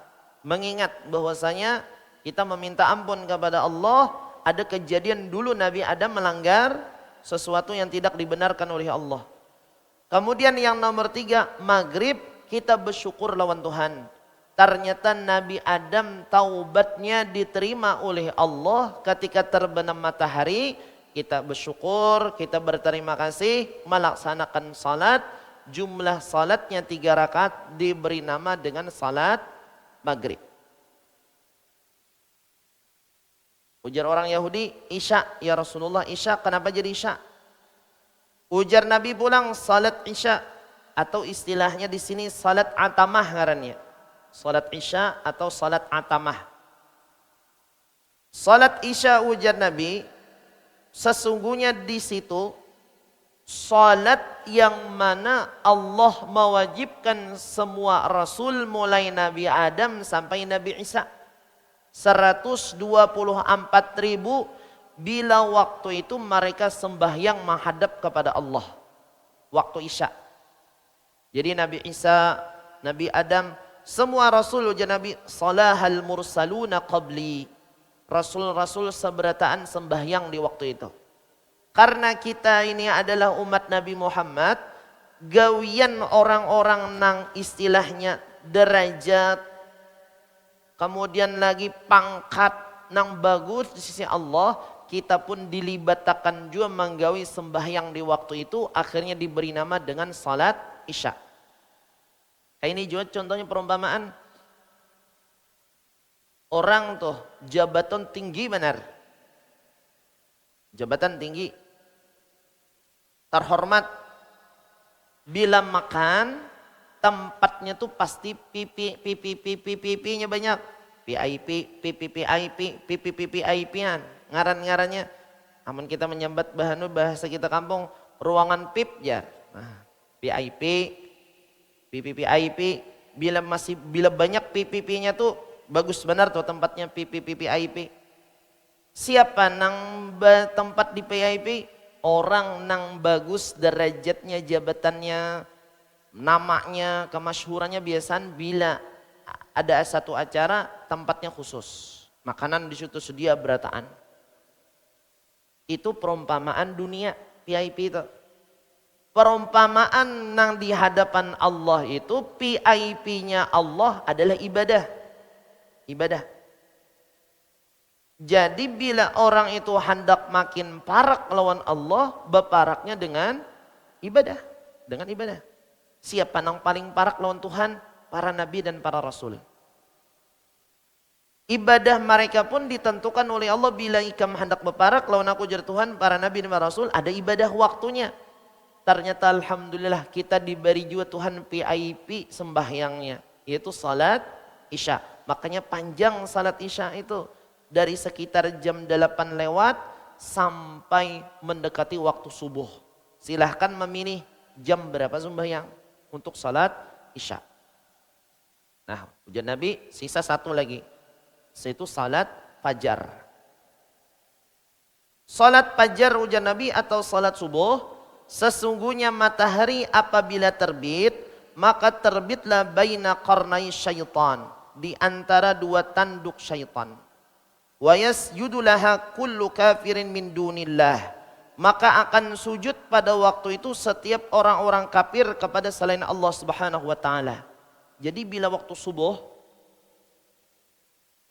Mengingat bahwasanya kita meminta ampun kepada Allah, ada kejadian dulu Nabi Adam melanggar sesuatu yang tidak dibenarkan oleh Allah. Kemudian yang nomor 3, maghrib kita bersyukur lawan Tuhan. Ternyata Nabi Adam taubatnya diterima oleh Allah ketika terbenam matahari. Kita bersyukur, kita berterima kasih, melaksanakan salat. Jumlah salatnya 3 rakaat diberi nama dengan salat maghrib. Ujar orang Yahudi, Isya, ya Rasulullah, Isya, kenapa jadi Isya? Ujar Nabi pulang, salat Isya, atau istilahnya di sini salat atamah ngarannya. Salat Isya atau salat atamah. Salat Isya ujar Nabi, sesungguhnya di situ salat yang mana Allah mewajibkan semua Rasul mulai Nabi Adam sampai Nabi Isa. 124.000 bila waktu itu mereka sembahyang menghadap kepada Allah. Waktu Isya. Jadi Nabi Isa, Nabi Adam, semua Rasul ujar Nabi, salahal mursaluna qabli. Rasul-rasul seberataan sembahyang di waktu itu. Karena kita ini adalah umat Nabi Muhammad, gawian orang-orang nang istilahnya derajat, kemudian lagi pangkat nang bagus di sisi Allah, kita pun dilibatkan juga menggawi sembahyang di waktu itu, akhirnya diberi nama dengan salat Isya. Ini juga contohnya perumpamaan. Orang tuh jabatan tinggi benar. Jabatan tinggi. Terhormat. Bila makan, tempatnya tuh pasti pipi-nya banyak. VIP-an. Ngaran-ngarannya. Amun kita menyambat bahasa kita kampung, ruangan pip ya. Nah, VIP, VIP. Bila banyak pipi-nya tuh bagus benar tuh tempatnya VIP. Siapa nang tempat di VIP? Orang nang bagus derajatnya, jabatannya, namanya, kemasyhurannya biasaan bila ada satu acara tempatnya khusus. Makanan di situ sedia berataan. Itu perumpamaan dunia VIP itu. Perumpamaan nang di hadapan Allah itu VIP-nya Allah adalah ibadah. Ibadah. Jadi bila orang itu hendak makin parak lawan Allah, berparaknya dengan ibadah. Dengan ibadah. Siapa yang paling parak lawan Tuhan? Para nabi dan para rasul. Ibadah mereka pun ditentukan oleh Allah bila ikam hendak berparak lawan aku jar Tuhan, para nabi dan para rasul, ada ibadah waktunya. Ternyata alhamdulillah kita diberi juga Tuhan VIP sembahyangnya, yaitu salat Isya. Makanya panjang salat Isya itu. Dari sekitar jam 8 lewat sampai mendekati waktu subuh. Silahkan memilih jam berapa sembahyang untuk salat Isya. Nah, ujian Nabi sisa satu lagi. Yaitu salat fajar. Salat fajar ujian Nabi atau salat subuh. Sesungguhnya matahari apabila terbit, maka terbitlah baina qarnai syaitan. Di antara dua tanduk syaitan. Wa yasjudu laha kullu kafirin min dunillah. Maka akan sujud pada waktu itu setiap orang-orang kafir kepada selain Allah Subhanahu wa taala. Jadi bila waktu subuh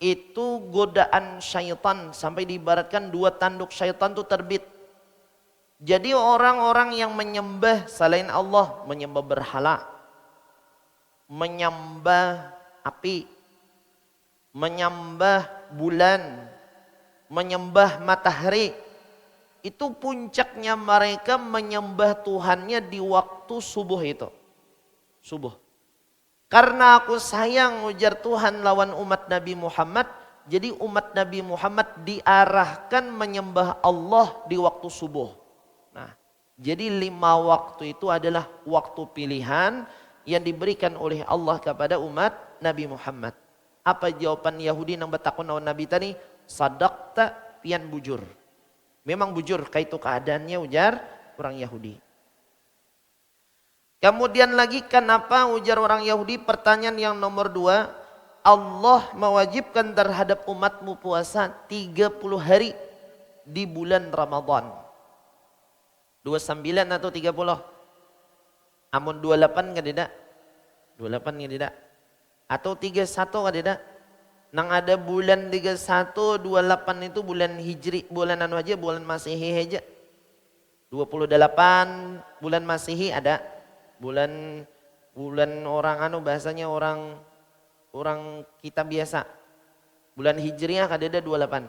itu godaan syaitan sampai diibaratkan dua tanduk syaitan itu terbit. Jadi orang-orang yang menyembah selain Allah, menyembah berhala, menyembah api, menyembah bulan, menyembah matahari, itu puncaknya mereka menyembah Tuhannya di waktu subuh itu. Subuh. Karena aku sayang ujar Tuhan lawan umat Nabi Muhammad, jadi umat Nabi Muhammad diarahkan menyembah Allah di waktu subuh. Nah, jadi 5 waktu itu adalah waktu pilihan yang diberikan oleh Allah kepada umat Nabi Muhammad. Apa jawaban Yahudi yang bertakun lawan Nabi tadi? Sadaqta pian bujur. Memang bujur, kaitu keadaannya ujar orang Yahudi. Kemudian lagi kenapa ujar orang Yahudi? Pertanyaan yang nomor 2. Allah mewajibkan terhadap umatmu puasa 30 hari di bulan Ramadan. 29 atau 30? Amun 28 kan tidak? 28 kan tidak? Atau 31 kan tidak? Nang ada bulan 31, 28 itu bulan Hijri, bulan anu aja, bulan Masehi aja. 28 bulan Masehi ada. Bulan orang anu bahasanya orang kita biasa. Bulan Hijriah ada 28.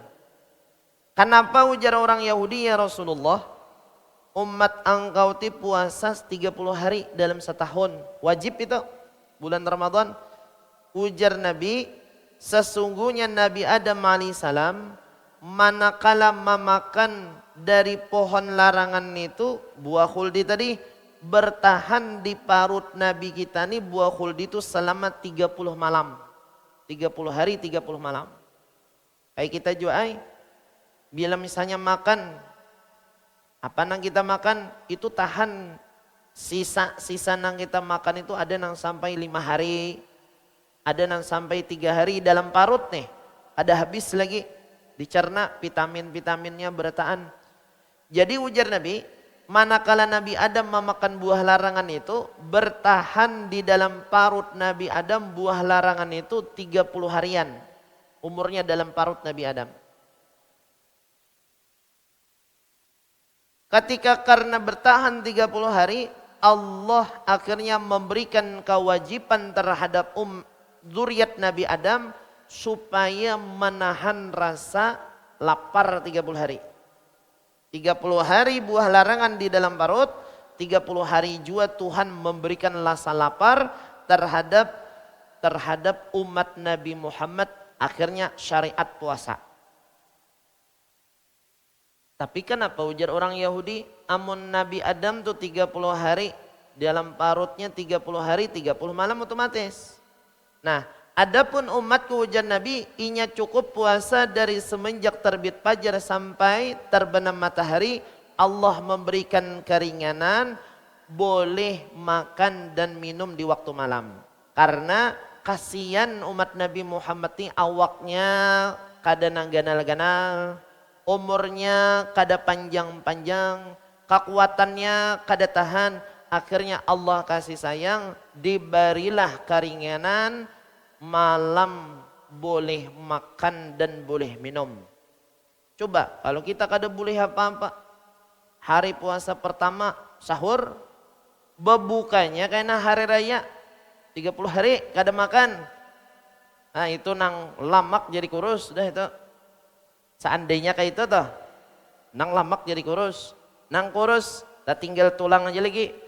Kenapa ujar orang Yahudi ya Rasulullah? Umat engkau ti puasa 30 hari dalam setahun. Wajib itu bulan Ramadan. Ujar Nabi, sesungguhnya Nabi Adam alaihissalam manakala memakan dari pohon larangan itu buah khuldi tadi, bertahan di parut Nabi kita nih buah khuldi itu selama 30 malam. 30 hari 30 malam. Kayak kita juga bila misalnya makan, apa nang kita makan itu tahan, sisa nang kita makan itu ada nang sampai 5 hari, ada nang sampai 3 hari dalam parut nih, ada habis lagi dicerna vitamin-vitaminnya bertahan. Jadi ujar Nabi, manakala Nabi Adam memakan buah larangan itu, bertahan di dalam parut Nabi Adam buah larangan itu 30 harian. Umurnya dalam parut Nabi Adam. Ketika karena bertahan 30 hari, Allah akhirnya memberikan kewajiban terhadap zuriat Nabi Adam supaya menahan rasa lapar 30 hari. 30 hari buah larangan di dalam perut, 30 hari juga Tuhan memberikan rasa lapar terhadap umat Nabi Muhammad, akhirnya syariat puasa. Tapi kenapa ujar orang Yahudi, amun Nabi Adam tuh 30 hari, dalam parutnya 30 hari, 30 malam otomatis. Nah, adapun umatku ujar Nabi, inya cukup puasa dari semenjak terbit fajar sampai terbenam matahari. Allah memberikan keringanan, boleh makan dan minum di waktu malam. Karena kasihan umat Nabi Muhammad ini awaknya kada ganal-ganal, umurnya kada panjang-panjang, kekuatannya kada tahan. Akhirnya Allah kasih sayang, diberilah keringanan, malam boleh makan dan boleh minum. Coba kalau kita kada boleh apa-apa, hari puasa pertama sahur, bebukanya karena hari raya 30 hari kada makan. Nah itu nang lamak jadi kurus dah itu. Seandainya kayak itu toh, nang lamak jadi kurus, nang kurus tak tinggal tulang aja lagi.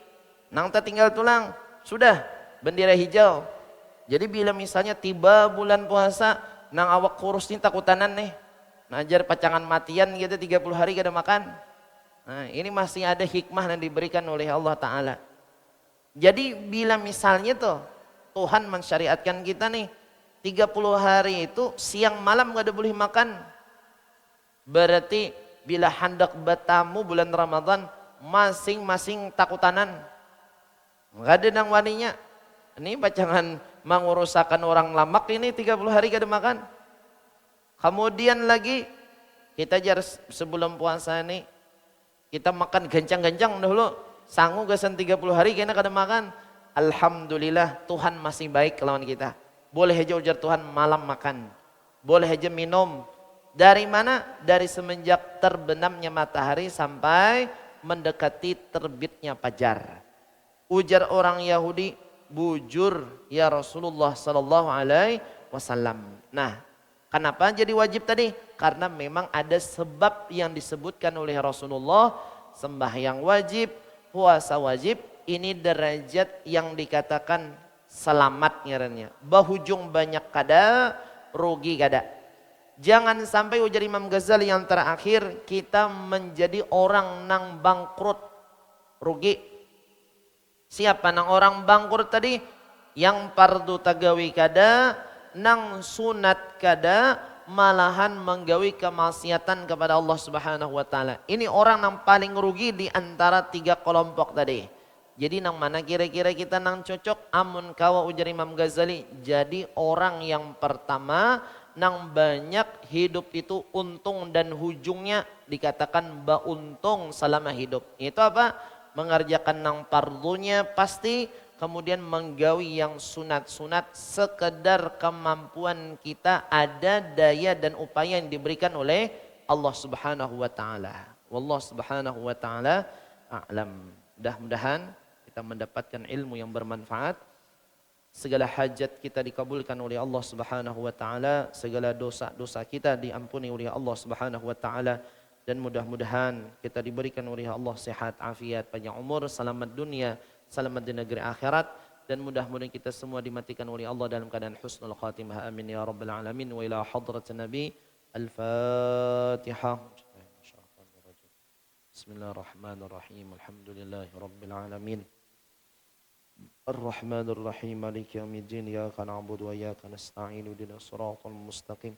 Nang tak tinggal tulang, sudah bendera hijau. Jadi bila misalnya tiba bulan puasa, nang awak kurus ini takutanan nih. Najar pacangan matian gitu 30 hari kada makan. Nah ini masih ada hikmah yang diberikan oleh Allah Ta'ala. Jadi bila misalnya tuh Tuhan mensyariatkan kita nih 30 hari itu siang malam gak ada boleh makan. Berarti bila hendak bertamu bulan Ramadan masing-masing takutanan. Gak ada nang waninya. Ini pacangan mengurusakan orang lamak ini 30 hari gak ada makan. Kemudian lagi kita jar sebelum puasa ini kita makan gancang-gancang dahulu. Sanggup gasan 30 hari kena kada makan. Alhamdulillah Tuhan masih baik lawan kita. Boleh aja ujar Tuhan malam makan. Boleh aja minum. Dari mana? Dari semenjak terbenamnya matahari sampai mendekati terbitnya fajar. Ujar orang Yahudi, bujur ya Rasulullah sallallahu alaihi wasallam. Nah, kenapa jadi wajib tadi? Karena memang ada sebab yang disebutkan oleh Rasulullah, sembahyang wajib, puasa wajib, ini derajat yang dikatakan selamat ngarannya. Bahujung banyak kada, rugi kada. Jangan sampai ujar Imam Ghazali yang terakhir kita menjadi orang nang bangkrut, rugi. Siapa nang orang bangkrut tadi? Yang fardu tagawi kada, nang sunat kada, malahan menggawi kemaksiatan kepada Allah Subhanahu wa taala. Ini orang nang paling rugi di antara 3 kelompok tadi. Jadi nang mana kira-kira kita nang cocok? Amun kawa ujar Imam Ghazali, jadi orang yang pertama nang banyak hidup itu untung dan hujungnya dikatakan bauntung selama hidup. Itu apa? Mengerjakan nang pardunya pasti, kemudian menggawi yang sunat-sunat sekedar kemampuan kita, ada daya dan upaya yang diberikan oleh Allah Subhanahu wa taala. Wallahu Subhanahu wa taala a'lam. Mudah-mudahan kita mendapatkan ilmu yang bermanfaat. Segala hajat kita dikabulkan oleh Allah Subhanahu wa taala, segala dosa-dosa kita diampuni oleh Allah Subhanahu wa taala. Dan mudah-mudahan kita diberikan oleh Allah sehat, afiat, panjang umur, selamat dunia, selamat di negeri akhirat. Dan mudah-mudahan kita semua dimatikan oleh Allah dalam keadaan husnul khatimah. Amin ya rabbal alamin. Wa ila hadrat Nabi Al-Fatihah. Bismillahirrahmanirrahim. Alhamdulillahi rabbil alamin. Ar-Rahmanir Rahim. Maliki yaumiddin. Iyyaka na'budu wa iyyaka nasta'in. Ihdinas siratal mustaqim.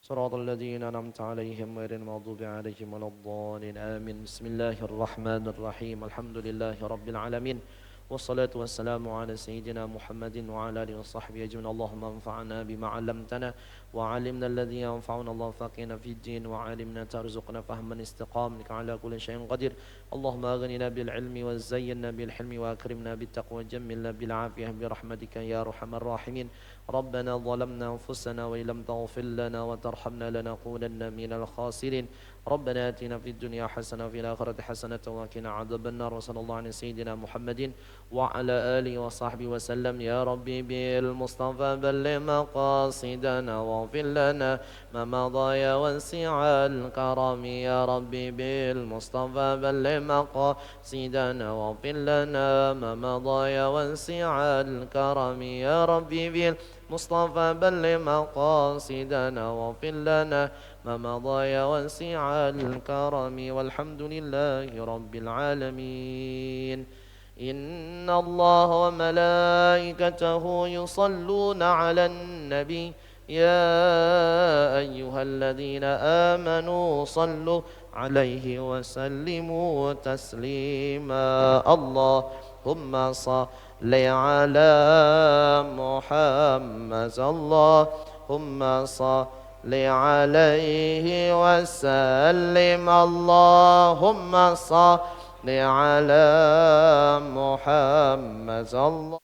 صراط الذين أنعمت عليهم غير المغضوب عليهم ولا الضالين آمين. بسم الله الرحمن الرحيم. الحمد لله رب العالمين والصلاة والسلام على سيدنا محمد وعلى آله وصحبه أجمعين. اللهم انفعنا بما علمتنا وعلمنا الذي ينفعنا الله فقهنا في الدين وعلمنا ترزقنا فهما استقاما إنك على كل شيء قدير اللهم أغننا بالعلم وزينا بالحلم وأكرمنا بالتقوى وجملنا بالعافية برحمتك يا أرحم الراحمين ربنا ظلمنا أنفسنا وإن لم تغفر لنا وترحمنا لنكونن من الخاسرين ربنا آتنا في الدنيا حسنة وفي الآخرة حسنة وقنا عذاب النار وصلى الله على سيدنا محمد وعلى آله وصحبه وسلم يا ربي بالمصطفى بلغ مقاصدنا واغفر لنا ما مضى يا واسع الكرم يا ربي بالمصطفى بلغ مقاصدنا واغفر لنا ما مضى يا واسع الكرم يا ربي بالمصطفى بلغ مقاصدنا واغفر لنا ما مضى يا واسع الكرم والحمد لله رب العالمين إن الله وملائكته يصلون على النبي يا أيها الذين آمنوا صلوا عليه وسلموا تسليما اللهم صل على محمد اللهم صل عليه وسلم اللهم صل على محمد